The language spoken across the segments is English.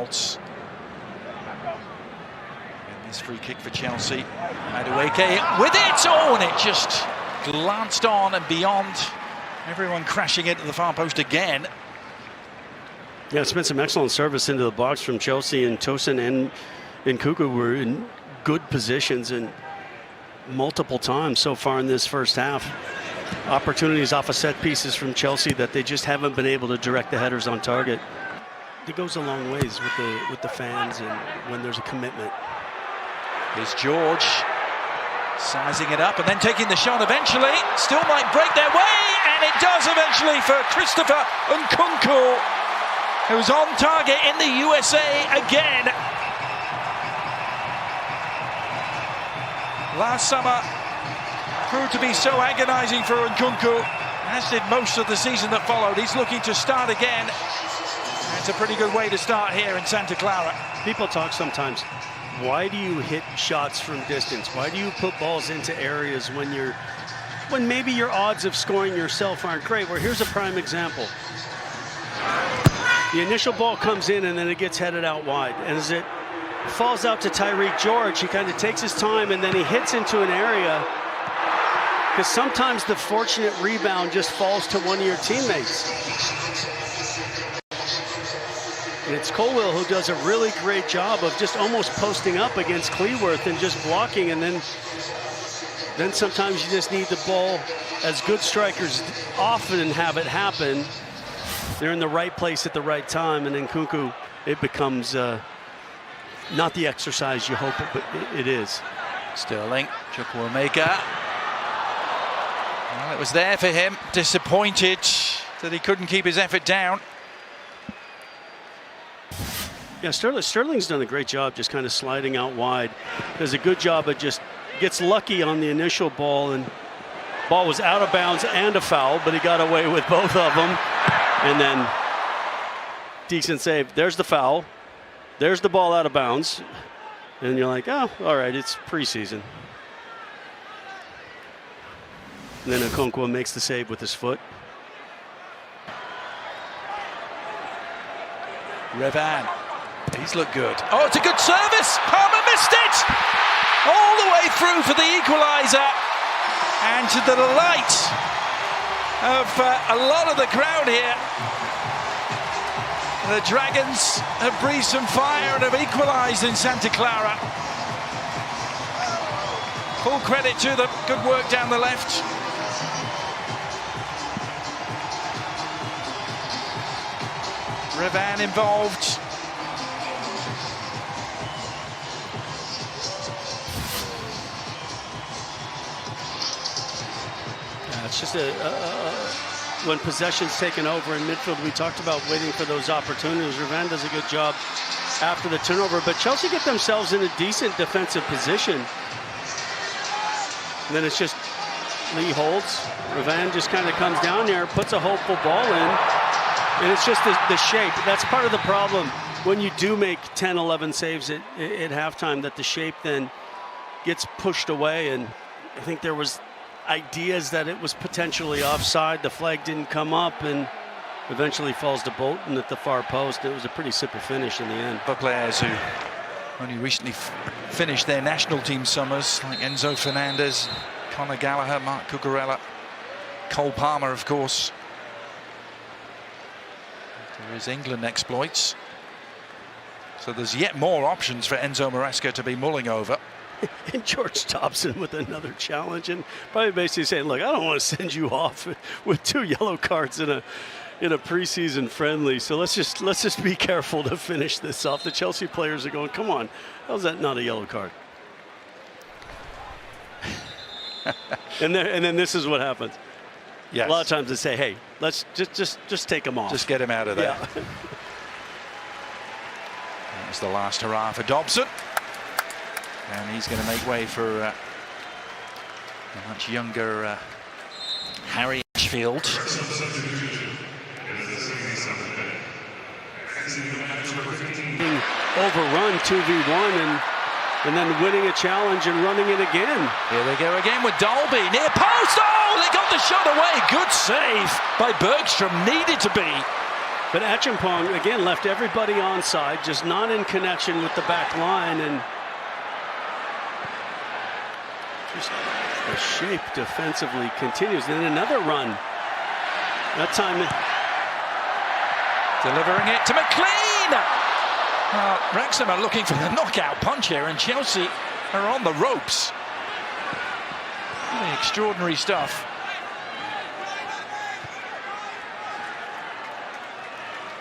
And this free kick for Chelsea. Madueke with it, and it just glanced on and beyond. Everyone crashing into the far post again. Yeah, it's been some excellent service into the box from Chelsea, and Tosin and Nkunku were in good positions and multiple times so far in this first half. Opportunities off of set pieces from Chelsea that they just haven't been able to direct the headers on target. It goes a long ways with the fans and when there's a commitment. Here's George sizing it up and then taking the shot eventually. Still might break their way, and it does eventually for Christopher Nkunku, who's on target in the USA again. Last summer proved to be so agonizing for Nkunku, as did most of the season that followed. He's looking to start again. It's a pretty good way to start here in Santa Clara. People talk sometimes, why do you hit shots from distance? Why do you put balls into areas when maybe your odds of scoring yourself aren't great? Well, here's a prime example. The initial ball comes in and then it gets headed out wide. And as it falls out to Tyreek George, he kind of takes his time and then he hits into an area, because sometimes the fortunate rebound just falls to one of your teammates. And it's Colwell who does a really great job of just almost posting up against Cleworth and just blocking, and then sometimes you just need the ball, as good strikers often have it happen. They're in the right place at the right time, and then Nkunku, it becomes not the exercise you hope but it is. Sterling, Chukwuemeka. Well, it was there for him. Disappointed that he couldn't keep his effort down. Yeah, Sterling's done a great job just kind of sliding out wide. Does a good job of just gets lucky on the initial ball, and ball was out of bounds and a foul, but he got away with both of them. And then decent save. There's the foul. There's the ball out of bounds. And you're like, oh, all right, it's preseason. And then Nkunku makes the save with his foot. Revan, he's looked good. Oh, it's a good service. Palmer missed it. All the way through for the equaliser. And to the delight of a lot of the crowd here, the Dragons have breathed some fire and have equalised in Santa Clara. Full credit to them. Good work down the left. Revan involved. It's just when possession's taken over in midfield, we talked about waiting for those opportunities. Revan does a good job after the turnover, but Chelsea get themselves in a decent defensive position. And then it's just Lee holds. Revan just kind of comes down there, puts a hopeful ball in. And it's just the shape. That's part of the problem when you do make 10, 11 saves at halftime, that the shape then gets pushed away. And I think there was ideas that it was potentially offside. The flag didn't come up, and eventually falls to Bolton at the far post. It was a pretty simple finish in the end. For players who only recently finished their national team summers, like Enzo Fernandez, Conor Gallagher, Mark Cucurella, Cole Palmer, of course. There is England exploits. So there's yet more options for Enzo Maresca to be mulling over. And George Dobson with another challenge, and probably basically saying, look, I don't want to send you off with 2 yellow cards in a preseason friendly, so let's just be careful to finish this off. The Chelsea players are going, come on, how's that not a yellow card? and then this is what happens. Yes. A lot of times they say, hey, let's just take him off. Just get him out of there. Yeah. That was the last hurrah for Dobson. And he's going to make way for a much younger Harry Ashfield. Overrun 2v1 and then winning a challenge and running it again. Here they go again with Dolby. Near post. Oh, they got the shot away. Good save by Bergstrom. Needed to be. But Acheampong, again, left everybody onside, just not in connection with the back line. And just the shape defensively continues. Then another run. That time, delivering it to McLean. Wrexham are looking for the knockout punch here, and Chelsea are on the ropes. Really extraordinary stuff.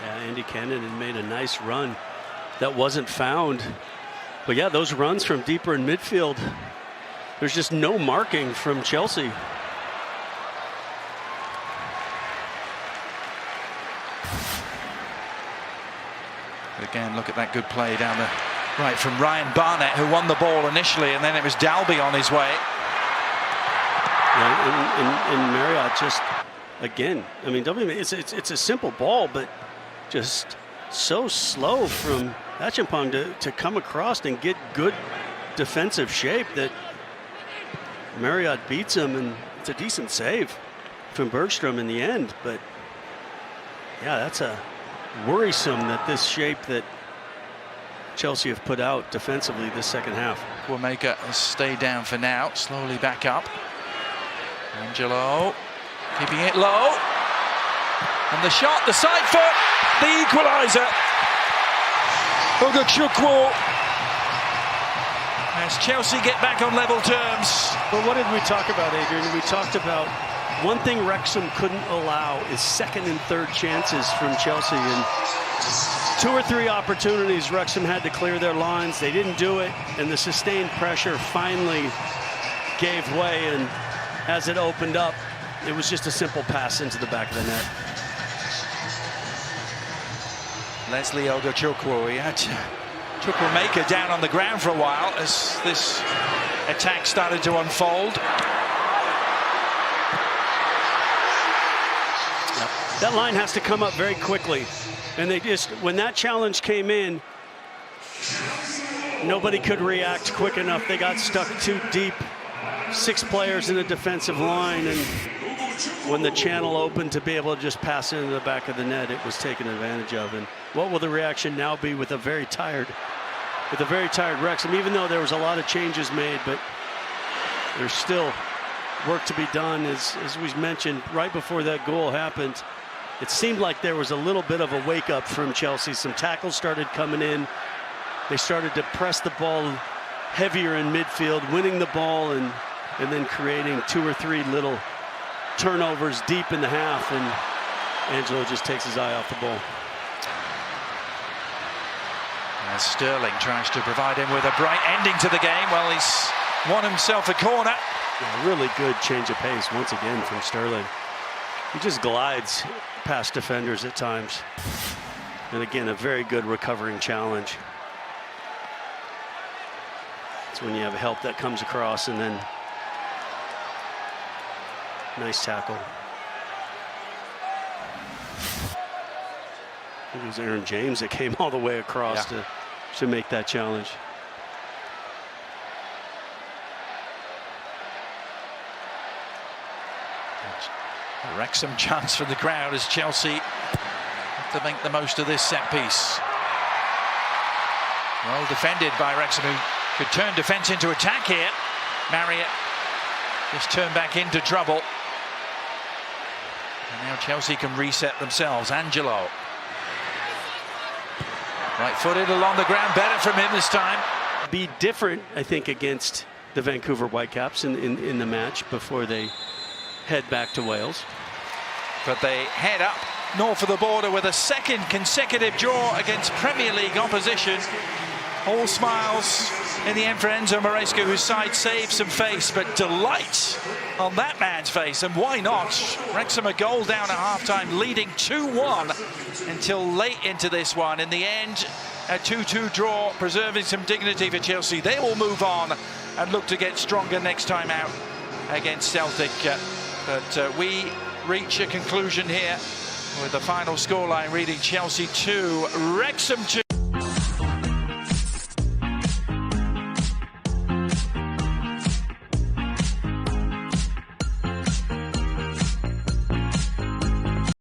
Yeah, Andy Cannon had made a nice run that wasn't found. But yeah, those runs from deeper in midfield, there's just no marking from Chelsea. Again, look at that good play down the right from Ryan Barnett, who won the ball initially, and then it was Dalby on his way. Yeah, and Marriott just, again, I mean, it's a simple ball, but just so slow from Acheampong to come across and get good defensive shape that Marriott beats him, and it's a decent save from Bergstrom in the end. But yeah, that's a worrisome that this shape that Chelsea have put out defensively this second half. Wanamaker has stayed down for now, slowly back up. Angelo keeping it low. And the shot, the side foot, the equaliser. Ogachukwu. As Chelsea get back on level terms. But what did we talk about, Adrian? We talked about one thing Wrexham couldn't allow is second and third chances from Chelsea. And 2 or 3 opportunities Wrexham had to clear their lines. They didn't do it, and the sustained pressure finally gave way. And as it opened up, it was just a simple pass into the back of the net. Leslie Ogachukwu, he had Chukwuemeka down on the ground for a while as this attack started to unfold. That line has to come up very quickly. And they just, when that challenge came in, nobody could react quick enough. They got stuck too deep. 6 players in the defensive line, and when the channel opened to be able to just pass into the back of the net, it was taken advantage of. And what will the reaction now be with a very tired Wrexham? Even though there was a lot of changes made, but there's still work to be done. As we mentioned, right before that goal happened, it seemed like there was a little bit of a wake-up from Chelsea. Some tackles started coming in. They started to press the ball heavier in midfield, winning the ball, and then creating 2 or 3 little turnovers deep in the half, and Angelo just takes his eye off the ball. As Sterling tries to provide him with a bright ending to the game, well, he's won himself a corner. Yeah, really good change of pace once again from Sterling. He just glides past defenders at times. And again, a very good recovering challenge. It's when you have help that comes across, and then nice tackle. I think it was Aaron James that came all the way across to make that challenge. A Wrexham chance for the crowd as Chelsea have to make the most of this set piece. Well defended by Wrexham, who could turn defence into attack here. Marriott just turned back into trouble. And now Chelsea can reset themselves. Angelo. Right-footed along the ground, better from him this time. Be different, I think, against the Vancouver Whitecaps in the match before they head back to Wales. But they head up north of the border with a second consecutive draw against Premier League opposition. All smiles in the end for Enzo Maresca, whose side saved some face, but delight on that man's face. And why not? Wrexham a goal down at halftime, leading 2-1 until late into this one. In the end, a 2-2 draw, preserving some dignity for Chelsea. They will move on and look to get stronger next time out against Celtic. But we reach a conclusion here with the final scoreline reading Chelsea 2, Wrexham 2.